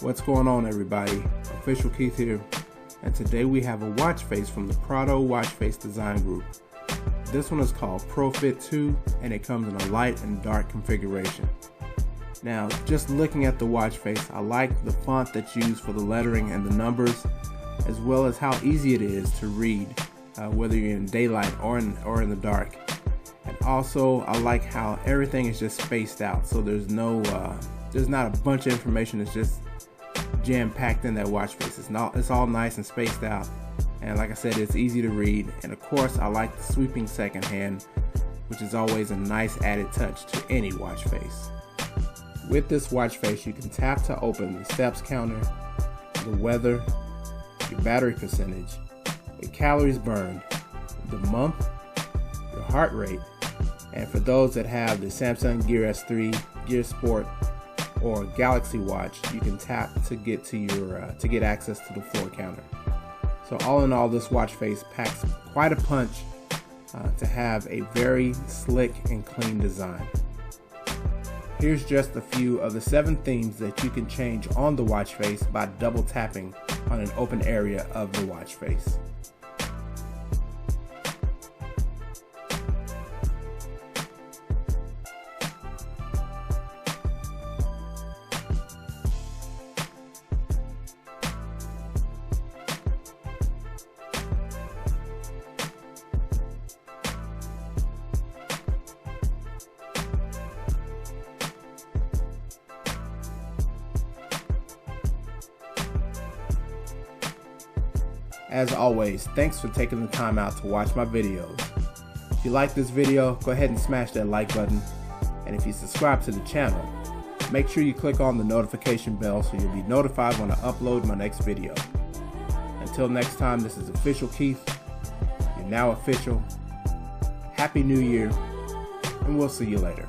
What's going on, everybody? Official Keith here, and today we have a watch face from the Prado watch face design group. This one is called PRD Fit 2, and it comes in a light and dark configuration. Now, just looking at the watch face, I like the font that's used for the lettering and the numbers, as well as how easy it is to read, whether you're in daylight or in the dark. And also, I like how everything is just spaced out, so there's not a bunch of information that's just jam-packed in that watch face. It's all nice and spaced out, and like I said, it's easy to read. And of course, I like the sweeping second hand, which is always a nice added touch to any watch face. With this watch face, you can tap to open the steps counter, the weather, your battery percentage, your calories burned, the month, your heart rate, and for those that have the Samsung Gear S3, Gear Sport, or Galaxy watch, you can tap to get to your to get access to the floor counter. So all in all, this watch face packs quite a punch to have a very slick and clean design. Here's just a few of the 7 themes that you can change on the watch face by double tapping on an open area of the watch face. As always, thanks for taking the time out to watch my videos. If you like this video, go ahead and smash that like button. And if you subscribe to the channel, make sure you click on the notification bell so you'll be notified when I upload my next video. Until next time, this is Official Keith. You're now official. Happy New Year, and we'll see you later.